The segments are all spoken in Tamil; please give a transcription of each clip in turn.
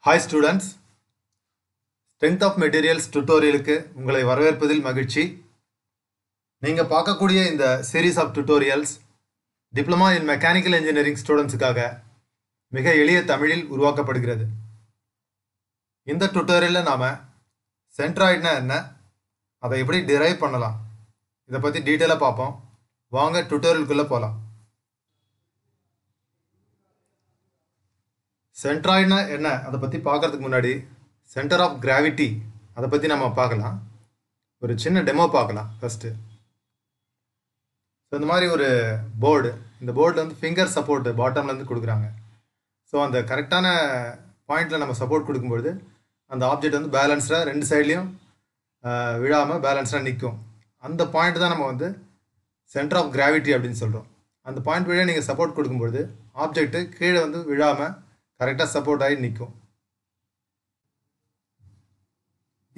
Hi students, Strength of Materials tutorialக்கு உங்களை வரவேற்பதில் மகிழ்ச்சி. நீங்க பார்க்கக்கூடிய இந்த series of tutorials Diploma in Mechanical Engineering ஸ்டூடண்ட்ஸ்க்காக மிக எளிய தமிழில் உருவாக்கப்படுகிறது. இந்த டுட்டோரியல்ல நாம சென்ட்ராய்டுனா என்ன, அதை எப்படி டிரைவ் பண்ணலாம், இதை பத்தி டீடைலா பார்ப்போம். வாங்க டுட்டோரியலுக்குள்ள போலாம். சென்ட்ராய்டுனா என்ன அதை பற்றி பார்க்கறதுக்கு முன்னாடி சென்டர் ஆஃப் கிராவிட்டி அதை பற்றி நம்ம பார்க்கலாம். ஒரு சின்ன டெமோ பார்க்கலாம் ஃபஸ்ட்டு. ஸோ இந்த மாதிரி ஒரு போர்டு, இந்த போர்டில் வந்து ஃபிங்கர் சப்போர்ட்டு பாட்டம்லேருந்து கொடுக்குறாங்க. ஸோ அந்த கரெக்டான பாயிண்டில் நம்ம சப்போர்ட் கொடுக்கும்பொழுது அந்த ஆப்ஜெக்ட் வந்து பேலன்ஸ்டாக ரெண்டு சைட்லேயும் விழாமல் பேலன்ஸ்டாக நிற்கும். அந்த பாயிண்ட் தான் நம்ம வந்து சென்டர் ஆஃப் கிராவிட்டி அப்படின்னு சொல்கிறோம். அந்த பாயிண்ட் வழியாக நீங்கள் சப்போர்ட் கொடுக்கும்பொழுது ஆப்ஜெக்ட்டு கீழே வந்து விழாமல் கரெக்டாக சப்போர்ட் ஆகி நிற்கும்.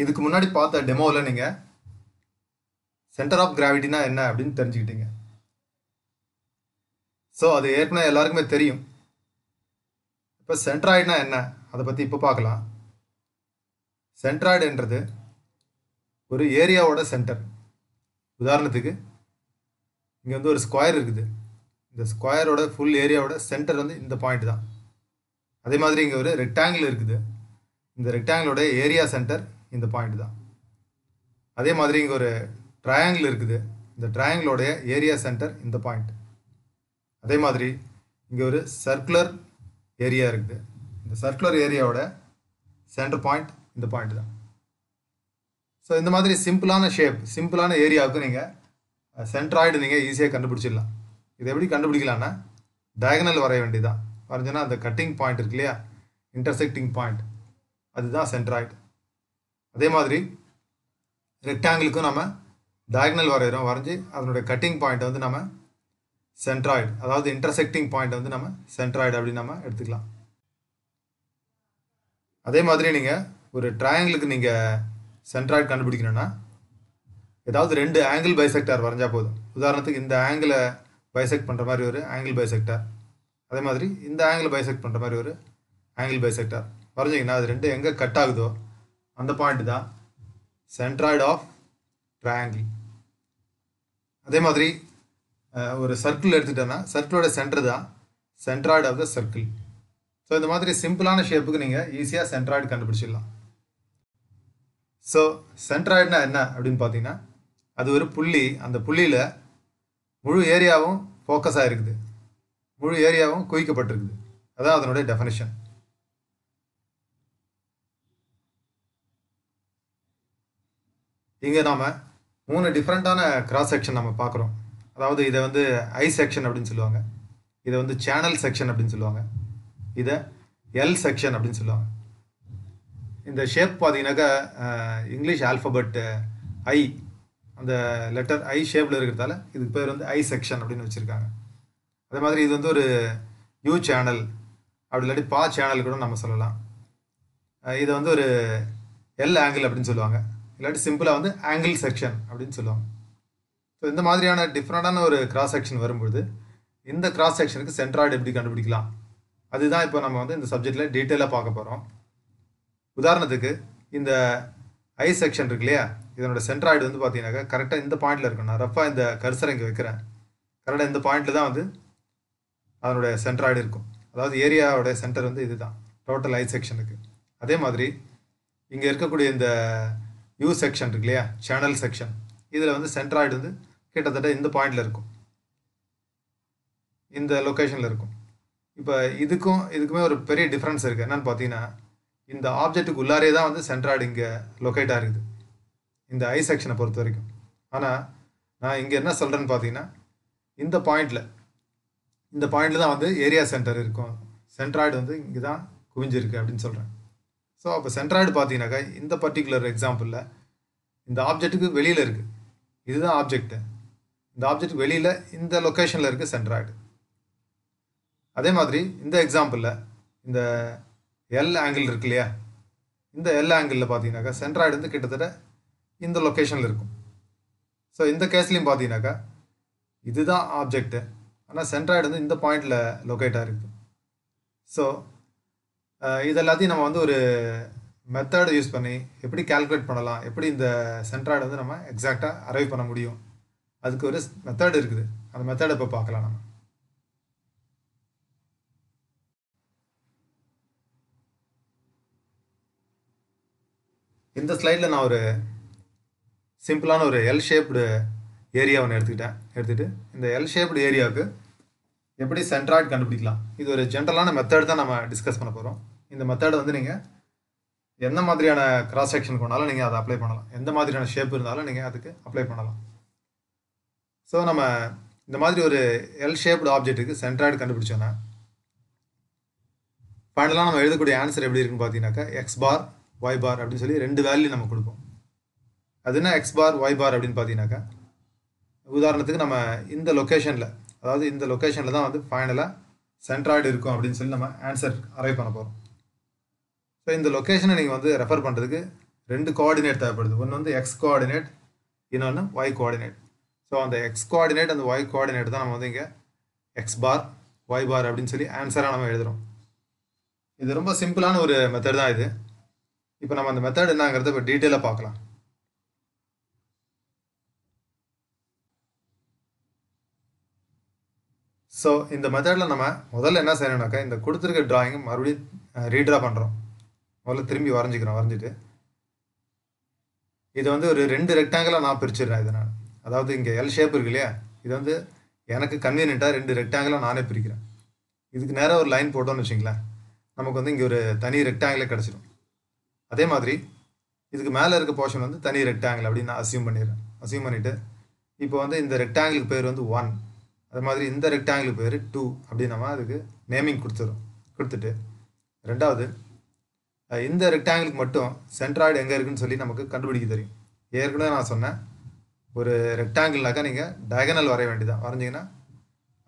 இதுக்கு முன்னாடி பார்த்த டெமோவில் நீங்கள் சென்டர் ஆஃப் கிராவிட்டினா என்ன அப்படின்னு தெரிஞ்சுக்கிட்டீங்க. ஸோ அது ஏற்கனவே எல்லாருக்குமே தெரியும். இப்போ சென்ட்ராய்டுனா என்ன அதை பற்றி இப்போ பார்க்கலாம். சென்ட்ராய்டுன்றது ஒரு ஏரியாவோட சென்டர். உதாரணத்துக்கு இங்கே வந்து ஒரு ஸ்கொயர் இருக்குது. இந்த ஸ்கொயரோட ஃபுல் ஏரியாவோட சென்டர் வந்து இந்த பாயிண்ட் தான். அதே மாதிரி இங்கே ஒரு ரெக்டாங்கிள் இருக்குது. இந்த ரெக்டாங்கிளோட ஏரியா சென்டர் இந்த பாயிண்ட் தான். அதே மாதிரி இங்கே ஒரு ட்ரையாங்கிள் இருக்குது. இந்த ட்ரையாங்கிளோடைய ஏரியா சென்டர் இந்த பாயிண்ட். அதே மாதிரி இங்கே ஒரு சர்க்குலர் ஏரியா இருக்குது. இந்த சர்க்குலர் ஏரியாவோட சென்டர் பாயிண்ட் இந்த பாயிண்ட் தான். ஸோ இந்த மாதிரி சிம்பிளான ஷேப், சிம்பிளான ஏரியாவுக்கு நீங்கள் சென்ட்ராய்டு நீங்கள் ஈஸியாக கண்டுபிடிச்சிடலாம். இது எப்படி கண்டுபிடிக்கலான்னா டயகனல் வரைய வேண்டியதான். வரைஞ்சோன்னா அந்த கட்டிங் பாயிண்ட் இருக்கு இல்லையா, இன்டர்செக்டிங் பாயிண்ட், அதுதான் சென்ட்ராய்டு. அதே மாதிரி ரெக்டாங்கிளுக்கும் நம்ம டயகனல் வரைகிறோம். வரைஞ்சி அதனுடைய கட்டிங் பாயிண்ட் வந்து நம்ம சென்ட்ராய்டு, அதாவது இன்டர்செக்டிங் பாயிண்ட் வந்து நம்ம சென்ட்ராய்டு அப்படின்னு நம்ம எடுத்துக்கலாம். அதே மாதிரி நீங்கள் ஒரு ட்ரையாங்கிளுக்கு நீங்கள் சென்ட்ராய்டு கண்டுபிடிக்கணும்னா ஏதாவது ரெண்டு ஆங்கிள் பைசெக்டார் வரைஞ்சா போதும். உதாரணத்துக்கு இந்த ஆங்கிளை பைசெக்ட் பண்ணுற மாதிரி ஒரு ஆங்கிள் பைசெக்டார், அதே மாதிரி இந்த ஆங்கிள் பைசெக்ட் பண்ணுற மாதிரி ஒரு ஆங்கிள் பைசெக்டார் வரைஞ்சிங்கன்னா அது ரெண்டு எங்கே கட் ஆகுதோ அந்த பாயிண்ட் தான் சென்ட்ராய்டு ஆஃப் ட்ரையாங்கிள். அதே மாதிரி ஒரு சர்க்கிள் எடுத்துட்டோன்னா சர்க்கிளோட சென்டர் தான் centroid of the circle. So இந்த மாதிரி சிம்பிளான ஷேப்புக்கு நீங்கள் ஈஸியாக சென்ட்ராய்டு கண்டுபிடிச்சிடலாம். ஸோ சென்ட்ராய்டுனா என்ன அப்படின்னு பார்த்தீங்கன்னா அது ஒரு புள்ளி. அந்த புள்ளியில் முழு ஏரியாவும் ஃபோக்கஸ் ஆகிருக்குது, முழு ஏரியாவும் குவிக்கப்பட்டிருக்குது. அதான் அதனுடைய டெஃபினிஷன். இங்கே நாம் 3 டிஃப்ரெண்ட்டான கிராஸ் செக்ஷன் நம்ம பார்க்குறோம். அதாவது இதை வந்து ஐ செக்ஷன் அப்படின்னு சொல்லுவாங்க, இதை வந்து சேனல் செக்ஷன் அப்படின்னு சொல்லுவாங்க, இதை எல் செக்ஷன் அப்படின்னு சொல்லுவாங்க. இந்த ஷேப் பார்த்தீங்கன்னாக்கா இங்கிலீஷ் ஆல்ஃபபெட் ஐ, அந்த லெட்டர் ஐ ஷேப்பில் இருக்கிறதால இதுக்கு பேர் வந்து ஐ செக்ஷன் அப்படின்னு வச்சுருக்காங்க. அதே மாதிரி இது வந்து ஒரு யூ சேனல், அப்படி இல்லாட்டி பா சேனல் கூட நம்ம சொல்லலாம். இதை வந்து ஒரு எல் ஆங்கிள் அப்படின்னு சொல்லுவாங்க, இல்லாட்டி சிம்பிளாக வந்து ஆங்கிள் செக்ஷன் அப்படின்னு சொல்லுவாங்க. ஸோ இந்த மாதிரியான டிஃப்ரெண்டான ஒரு கிராஸ் செக்ஷன் வரும்பொழுது இந்த கிராஸ் செக்ஷனுக்கு சென்ட்ராய்டு எப்படி கண்டுபிடிக்கலாம், அதுதான் இப்போ நம்ம வந்து இந்த சப்ஜெக்டில் டீட்டெயிலாக பார்க்க போகிறோம். உதாரணத்துக்கு இந்த ஐ செக்ஷன் இருக்கு இல்லையா, இதனோட சென்ட்ராய்டு வந்து பார்த்தீங்கன்னாக்கா கரெக்டாக இந்த பாயிண்டில் இருக்கும். நான் ரஃபாக இந்த கர்சரை இங்கே வைக்கிறேன். கரெக்டாக இந்த பாயிண்டில் தான் வந்து அதனுடைய சென்ட்ராய்டு இருக்கும். அதாவது ஏரியாவோட சென்டர் வந்து இது தான் டோட்டல் ஐ செக்ஷனுக்கு. அதே மாதிரி இங்கே இருக்கக்கூடிய இந்த யூ செக்ஷன் இருக்கு இல்லையா, சேனல் செக்ஷன், இதில் வந்து சென்ட்ராய்டு வந்து கிட்டத்தட்ட இந்த பாயிண்டில் இருக்கும், இந்த லொக்கேஷனில் இருக்கும். இப்போ இதுக்குமே ஒரு பெரிய டிஃப்ரென்ஸ் இருக்குது. என்னென்னு பார்த்தீங்கன்னா இந்த ஆப்ஜெக்ட்டுக்கு உள்ளாரே தான் வந்து சென்ட்ராய்டு இங்கே லொக்கேட் ஆகிருக்குது இந்த ஐ செக்ஷனை பொறுத்த வரைக்கும். ஆனால் நான் இங்கே என்ன சொல்கிறேன்னு பார்த்தீங்கன்னா இந்த பாயிண்டில் தான் வந்து ஏரியா சென்டர் இருக்கும், சென்ட்ராய்டு வந்து இங்கே தான் குவிஞ்சிருக்கு அப்படின்னு சொல்கிறேன். ஸோ அப்போ சென்ட்ராய்டு பார்த்தீங்கன்னாக்கா இந்த பர்டிகுலர் எக்ஸாம்பிளில் இந்த ஆப்ஜெக்ட்டுக்கு வெளியில் இருக்குது, இதுதான் ஆப்ஜெக்ட்டு, இந்த ஆப்ஜெக்ட்டுக்கு வெளியில் இந்த லொக்கேஷனில் இருக்குது சென்ட்ராய்டு. அதே மாதிரி இந்த எக்ஸாம்பிளில் இந்த எல் ஆங்கிள் இருக்கு இல்லையா, இந்த எல் ஆங்கிளில் பார்த்தீங்கன்னாக்கா சென்ட்ராய்டு வந்து கிட்டத்தட்ட இந்த லொக்கேஷனில் இருக்கும். ஸோ இந்த கேஸ்லையும் பார்த்தீங்கன்னாக்கா இதுதான் ஆப்ஜெக்ட்டு, ஆனால் சென்ட்ராய்டு வந்து இந்த பாயிண்டில் லொக்கேட் ஆகிருக்கு. ஸோ இது எல்லாத்தையும் நம்ம வந்து ஒரு மெத்தட் யூஸ் பண்ணி எப்படி கால்குலேட் பண்ணலாம், எப்படி இந்த சென்ட்ராய்டு வந்து நம்ம எக்ஸாக்டாக அரைவ் பண்ண முடியும், அதுக்கு ஒரு மெத்தட் இருக்குது. அந்த மெத்தடை இப்போ பார்க்கலாம் நம்ம. இந்த ஸ்லைடில் நான் ஒரு சிம்பிளான ஒரு எல் ஷேப்டு ஏரியா ஒன்று எடுத்துக்கிட்டு இந்த எல் ஷேப்டு ஏரியாவுக்கு எப்படி சென்ட்ராய்டு கண்டுபிடிக்கலாம், இது ஒரு ஜென்ரலான மெத்தட் தான் நம்ம டிஸ்கஸ் பண்ண போகிறோம். இந்த மெத்தடை வந்து நீங்கள் எந்த மாதிரியான கிராஸ் செக்ஷன் கொண்டாலும் நீங்கள் அதை அப்ளை பண்ணலாம், எந்த மாதிரியான ஷேப் இருந்தாலும் நீங்கள் அதுக்கு அப்ளை பண்ணலாம். ஸோ நம்ம இந்த மாதிரி ஒரு எல் ஷேப்டு ஆப்ஜெக்ட்டுக்கு சென்ட்ராய்டு கண்டுபிடிச்சோன்னா ஃபைனலாக நம்ம எழுதக்கூடிய ஆன்சர் எப்படி இருக்குன்னு பார்த்தீங்கன்னாக்கா எக்ஸ் பார் ஒய் பார் அப்படின்னு சொல்லி 2 வேல்யூ நம்ம கொடுப்போம். அது என்ன எக்ஸ் பார் ஒய் பார் அப்படின்னு பார்த்தீங்கன்னாக்கா, உதாரணத்துக்கு நம்ம இந்த லொக்கேஷனில், அதாவது இந்த லொக்கேஷனில் தான் வந்து ஃபைனலாக சென்ட்ராய்டு இருக்கும் அப்படின்னு சொல்லி நம்ம ஆன்சர் அரைவ் பண்ண போகிறோம். ஸோ இந்த லொக்கேஷனை நீங்கள் வந்து ரெஃபர் பண்ணுறதுக்கு 2 கோஆர்டினேட் தேவைப்படுது. ஒன்று வந்து எக்ஸ் கோஆர்டினேட், இன்னொன்று ஒய் கோஆர்டினேட். ஸோ அந்த எக்ஸ் கோஆர்டினேட் அந்த ஒய் கோஆர்டினேட் தான் நம்ம வந்து இங்கே எக்ஸ் பார் ஒய் பார் அப்படின்னு சொல்லி ஆன்சராக நம்ம எழுதுகிறோம். இது ரொம்ப சிம்பிளான ஒரு மெத்தட் தான் இது. இப்போ நம்ம அந்த மெத்தட் என்னங்கிறத இப்போ டீட்டெயிலாக பார்க்கலாம். ஸோ இந்த மெத்தடில் நம்ம முதல்ல என்ன செய்யணும்னாக்கா, இந்த கொடுத்துருக்க டிராயிங்கை மறுபடியும் ரீட்ரா பண்ணுறோம். முதல்ல திரும்பி வரைஞ்சிட்டு இதை வந்து ஒரு 2 ரெக்டாங்கிளாக நான் பிரிச்சிடுறேன். இதை நான், அதாவது இங்கே எல் ஷேப் இருக்கு இல்லையா, இது வந்து எனக்கு கன்வீனியண்ட்டாக 2 ரெக்டாங்கிளாக நானே பிரிக்கிறேன். இதுக்கு நேராக ஒரு லைன் போட்டோன்னு வச்சிங்களேன், நமக்கு வந்து இங்கே ஒரு தனி ரெக்டாங்கிளே கிடச்சிடும். அதே மாதிரி இதுக்கு மேலே இருக்க போர்ஷன் வந்து தனி ரெக்டாங்கிள் அப்படின்னு நான் அசியூம் பண்ணிவிட்டு இப்போ வந்து இந்த ரெக்டாங்கிளுக்கு பேர் வந்து 1, அது மாதிரி இந்த ரெக்டாங்கிளுக்கு பேர் 2 அப்படின்னு நம்ம அதுக்கு நேமிங் கொடுத்துட்டு ரெண்டாவது இந்த ரெக்டாங்கிளுக்கு மட்டும் சென்ட்ராய்டு எங்கே இருக்குன்னு சொல்லி நமக்கு கண்டுபிடிக்க தெரியும். ஏற்கனவே நான் சொன்னேன், ஒரு ரெக்டாங்கிள்னாக்கா நீங்கள் டயகனல் வரைய வேண்டியதான், வரைஞ்சிங்கன்னா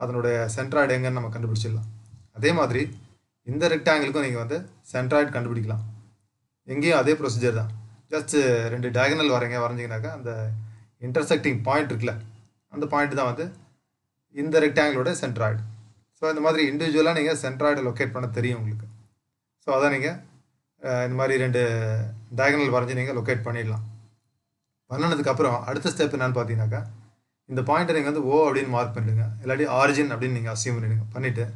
அதனுடைய சென்ட்ராய்டு எங்கன்னு நம்ம கண்டுபிடிச்சிடலாம். அதே மாதிரி இந்த ரெக்டாங்கிளுக்கும் நீங்கள் வந்து சென்ட்ராய்டு கண்டுபிடிக்கலாம். எங்கேயும் அதே ப்ரொசீஜர் தான். ஜஸ்ட் 2 டயகனல் வரைஞ்சிங்கனாக்கா அந்த இன்டர்செக்டிங் பாயிண்ட் இருக்குல்ல, அந்த பாயிண்ட் தான் வந்து இந்த ரெக்டாங்கிளோட சென்ட்ராய்டு. ஸோ இந்த மாதிரி இண்டிவிஜுவலாக நீங்கள் சென்ட்ராய்டை லொக்கேட் பண்ண தெரியும் உங்களுக்கு. ஸோ அதை நீங்கள் இந்த மாதிரி 2 டயகனல் வரைஞ்சி நீங்கள் லொக்கேட் பண்ணிடலாம். பண்ணினதுக்கப்புறம் அடுத்த ஸ்டெப் என்னன்னு பார்த்தீங்கன்னாக்கா, இந்த பாயிண்ட்டை நீங்கள் வந்து ஓ அப்படின்னு மார்க் பண்ணிடுங்க, இல்லாட்டி ஆரிஜின் அப்படின்னு நீங்கள் அசியூம் பண்ணிவிட்டு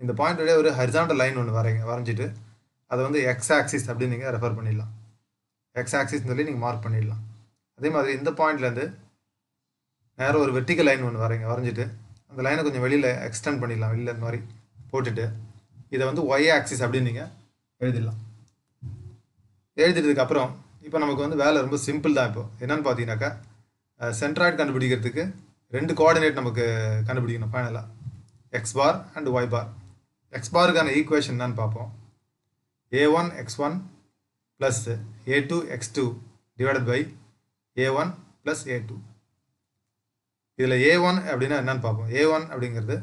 இந்த பாயிண்ட்டோடைய ஒரு ஹரிசாண்டல் லைன் ஒன்று வரைஞ்சிட்டு அதை வந்து எக்ஸ் ஆக்சிஸ் அப்படின்னு நீங்கள் ரெஃபர் பண்ணிடலாம். எக்ஸ் ஆக்சிஸ்ன்னு சொல்லி நீங்கள் மார்க் பண்ணிடலாம். அதே மாதிரி இந்த பாயிண்ட்லேருந்து நேரம் ஒரு வெர்டிக்கல் லைன் ஒன்று வரைஞ்சிட்டு அந்த லைனை கொஞ்சம் வெளியில் எக்ஸ்டெண்ட் பண்ணிடலாம், வெளியில் இந்த மாதிரி போட்டுட்டு இதை வந்து ஒய் ஆக்சிஸ் அப்படின்னு நீங்கள் எழுதிடலாம். எழுதிட்டதுக்கப்புறம் இப்போ நமக்கு வந்து வேலை ரொம்ப சிம்பிள் தான். இப்போ என்னென்னு பார்த்தீங்கன்னாக்கா, சென்ட்ராய்டு கண்டுபிடிக்கிறதுக்கு 2 கோஆர்டினேட் நமக்கு கண்டுபிடிக்கணும் ஃபைனலாக, X bar and Y bar. X பாருக்கான ஈக்குவேஷன் என்னன்னு பார்ப்போம். a1 x1 plus a2 x2 divided by a1 plus a2. இதில் a1 அப்படின்னா என்னன்னு பார்ப்போம். a1 அப்படிங்கிறது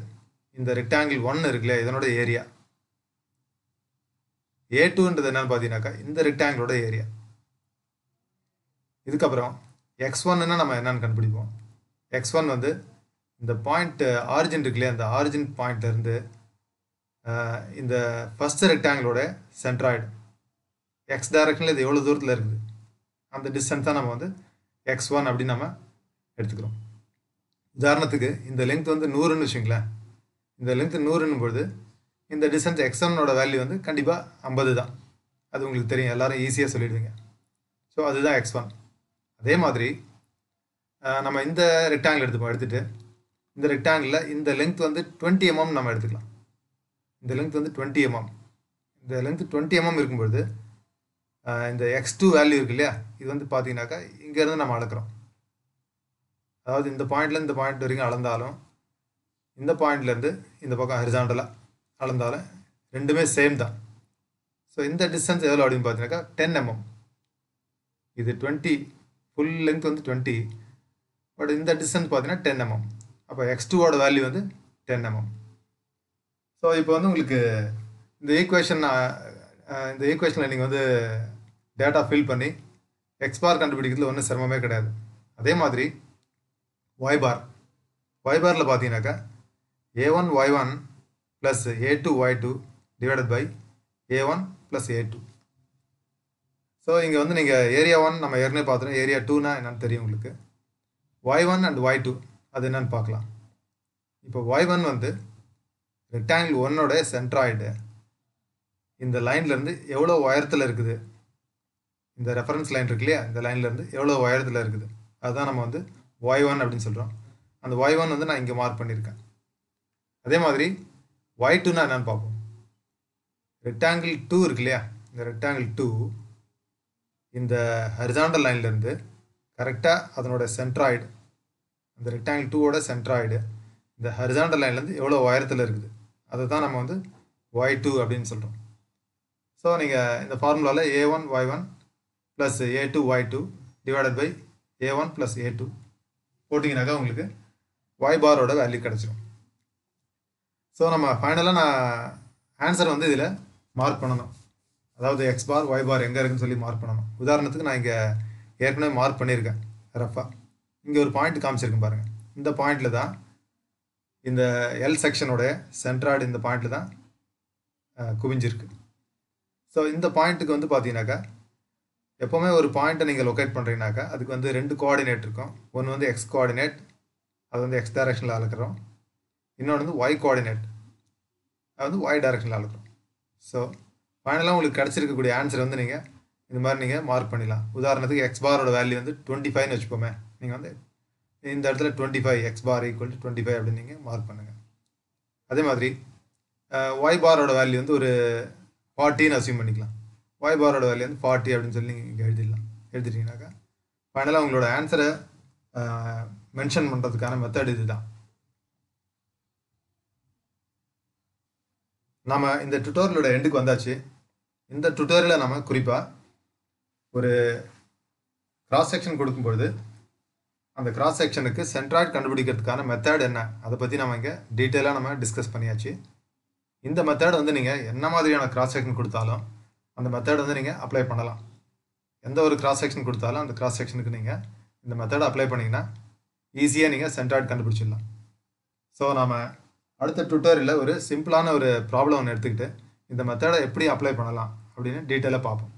இந்த ரெக்டாங்கிள் 1 இருக்குல்ல, இதனோட ஏரியா. a2ன்றது என்னன்னு பார்த்தீங்கன்னாக்கா இந்த ரெக்டாங்கிளோட ஏரியா. இதுக்கப்புறம் x1ன்னா நம்ம என்னன்னு கண்டுபிடிப்போம். x1 வந்து இந்த பாயிண்ட் ஆரிஜின் இருக்குல்லையா, அந்த ஆரிஜின் பாயிண்ட்லேருந்து இந்த ஃபஸ்ட்டு ரெக்டாங்கிளோட சென்ட்ராய்டு எக்ஸ் டைரக்ஷனில் இது எவ்வளோ தூரத்தில் இருக்குது அந்த டிஸ்டன்ஸ் தான் நம்ம வந்து x1 அப்படின்னு நம்ம எடுத்துக்கிறோம். உதாரணத்துக்கு இந்த லென்த் வந்து 100ன்னு வச்சுங்களேன். இந்த லென்த் 100ன்னும் பொழுது இந்த டிஸ்டன்ஸ் x1ஓட வேல்யூ வந்து கண்டிப்பாக 50 தான். அது உங்களுக்கு தெரியும், எல்லோரும் ஈஸியாக சொல்லிடுவீங்க. ஸோ அதுதான் x1. அதே மாதிரி நம்ம இந்த ரெக்டாங்கிள் எடுத்துட்டு இந்த ரெக்டாங்கிளில் இந்த லென்த் வந்து 20 mm நம்ம எடுத்துக்கலாம். இந்த லென்த் வந்து 20 mm. இந்த லென்த் 20 mm இருக்கும்பொழுது இந்த x2 வேல்யூ இருக்கு இல்லையா, இது வந்து பார்த்தீங்கன்னாக்கா இங்கேருந்து நம்ம அளக்குறோம். அதாவது இந்த பாயிண்ட்லேருந்து இந்த பாயிண்ட் வரைக்கும் அளந்தாலும் இந்த பாயிண்ட்லேருந்து இந்த பக்கம் ஹரிசாண்டலாக அளந்தாலும் ரெண்டுமே சேம் தான். ஸோ இந்த டிஸ்டன்ஸ் எவ்வளோ அப்படின்னு பார்த்தீங்கன்னாக்கா 10 mm. இது 20, ஃபுல் லென்த் வந்து 20, பட் இந்த டிஸ்டன்ஸ் பார்த்தீங்கன்னா 10 mm. அப்போ x2ஓட வேல்யூ வந்து 10 mm. ஸோ இப்போ வந்து உங்களுக்கு இந்த ஈக்குவேஷனில் நீங்கள் வந்து டேட்டா ஃபில் பண்ணி எக்ஸ் பார் கண்டுபிடிக்கிறதுல ஒன்றும் சிரமமே கிடையாது. அதே மாதிரி ஒய் பாரில் பார்த்தீங்கன்னாக்கா a1 y1 plus a2 y2 divided by A1 plus A2. So இங்கே வந்து நீங்கள் ஏரியா 1 நம்ம ஏற்கனவே பார்த்துட்டோம். ஏரியா 2னா என்னன்னு தெரியும் உங்களுக்கு. Y1 அண்ட் Y2 அது என்னன்னு பார்க்கலாம். இப்போ Y1 வந்து ரெக்டாங்கிள் 1ஓட சென்ட்ராய்டு இந்த லைன்லேருந்து எவ்வளோ உயரத்தில் இருக்குது, இந்த ரெஃபரன்ஸ் லைன் இருக்கு இல்லையா, இந்த லைன்லேருந்து எவ்வளோ உயரத்தில் இருக்குது, அதுதான் நம்ம வந்து Y1 அப்படின்னு சொல்கிறோம். அந்த Y1 வந்து நான் இங்கே மார்க் பண்ணியிருக்கேன். அதே மாதிரி Y2னா என்னன்னு பார்ப்போம். ரெக்டாங்கிள் 2 இருக்கு இல்லையா, இந்த ரெக்டாங்கிள் 2 இந்த ஹரிசாண்டல் லைன்லேருந்து கரெக்டாக அதனோட சென்ட்ராய்டு, அந்த ரெக்டாங்கிள் 2ஓட சென்ட்ராய்டு இந்த ஹரிசாண்டல் லைன்லேருந்து எவ்வளோ உயரத்தில் இருக்குது, அதை தான் நம்ம வந்து Y2 அப்படின்னு சொல்கிறோம். ஸோ நீங்கள் இந்த ஃபார்முலாவில் A1 Y1 plus A2 Y2 divided by A1 plus A2 போட்டிங்கனாக்கா உங்களுக்கு Y பாரோட வேல்யூ கிடச்சிரும். ஸோ நம்ம ஃபைனலாக நான் ஆன்சர் வந்து இதில் மார்க் பண்ணணும். அதாவது X பார் Y பார் எங்கே இருக்குன்னு சொல்லி மார்க் பண்ணணும். உதாரணத்துக்கு நான் இங்கே ஏற்கனவே மார்க் பண்ணியிருக்கேன் ரஃபாக. இங்கே ஒரு பாயிண்ட் காமிச்சிருக்கேன் பாருங்கள். இந்த பாயிண்டில் தான் இந்த L செக்ஷனோட சென்ட்ராய்டு இந்த பாயிண்டில் தான் குவிஞ்சிருக்கு. ஸோ இந்த பாயிண்ட்டுக்கு வந்து பார்த்தீங்கன்னாக்கா எப்போவுமே ஒரு பாயிண்ட்டை நீங்கள் லொக்கேட் பண்ணுறீங்கனாக்கா அதுக்கு வந்து 2 கோஆர்டினேட் இருக்கும். ஒன்று வந்து X கோஆர்டினேட், அது வந்து X டைரக்ஷனில் அளக்கிறோம். இன்னொன்று வந்து Y கோஆர்டினேட், அது வந்து Y டைரக்ஷனில் அளக்கிறோம். ஸோ ஃபைனலாக உங்களுக்கு கிடச்சிருக்கக்கூடிய ஆன்சர் வந்து நீங்கள் இந்த மாதிரி நீங்கள் மார்க் பண்ணிடலாம். உதாரணத்துக்கு X பாரோட வேல்யூ வந்து 25ன்னு வச்சுப்போமே. நீங்கள் வந்து இந்த இடத்துல 25 X பார் ஈக்குவல் டு 25 அப்படின்னு நீங்கள் மார்க் பண்ணுங்கள். அதே மாதிரி Y பாரோட வேல்யூ வந்து ஒரு 40ன்னு அசியூம் பண்ணிக்கலாம். Y பாரோட வேல்யூ வந்து 40 அப்படின்னு சொல்லி நீங்கள் இங்கே எழுதிட்டீங்கன்னாக்கா ஃபைனலாக உங்களோட ஆன்சரை மென்ஷன் பண்ணுறதுக்கான மெத்தட் இது தான். நம்ம இந்த டுட்டோரியலோட எண்டுக்கு வந்தாச்சு. இந்த டுட்டோரியலில் நம்ம குறிப்பாக ஒரு கிராஸ் செக்ஷன் கொடுக்கும்பொழுது அந்த கிராஸ் செக்ஷனுக்கு சென்ட்ராய்டு கண்டுபிடிக்கிறதுக்கான மெத்தட் என்ன, அதை பற்றி நம்ம இங்கே டீட்டெயிலாக நம்ம டிஸ்கஸ் பண்ணியாச்சு. இந்த மெத்தட் வந்து நீங்கள் என்ன மாதிரியான கிராஸ் செக்ஷன் கொடுத்தாலும் அந்த மெத்தட் வந்து நீங்கள் அப்ளை பண்ணலாம். எந்த ஒரு கிராஸ் செக்ஷன் கொடுத்தாலும் அந்த கிராஸ் செக்ஷனுக்கு நீங்கள் இந்த மெத்தட் அப்ளை பண்ணிங்கன்னா ஈஸியாக நீங்கள் சென்ட்ராய்டு கண்டுபிடிச்சிடலாம். ஸோ நாம் அடுத்த டுட்டோரியலில் ஒரு சிம்பிளான ஒரு ப்ராப்ளம் ஒன்று எடுத்துக்கிட்டு இந்த மெத்தடை எப்படி அப்ளை பண்ணலாம் அப்படின்னு டீட்டெயிலாக பார்ப்போம்.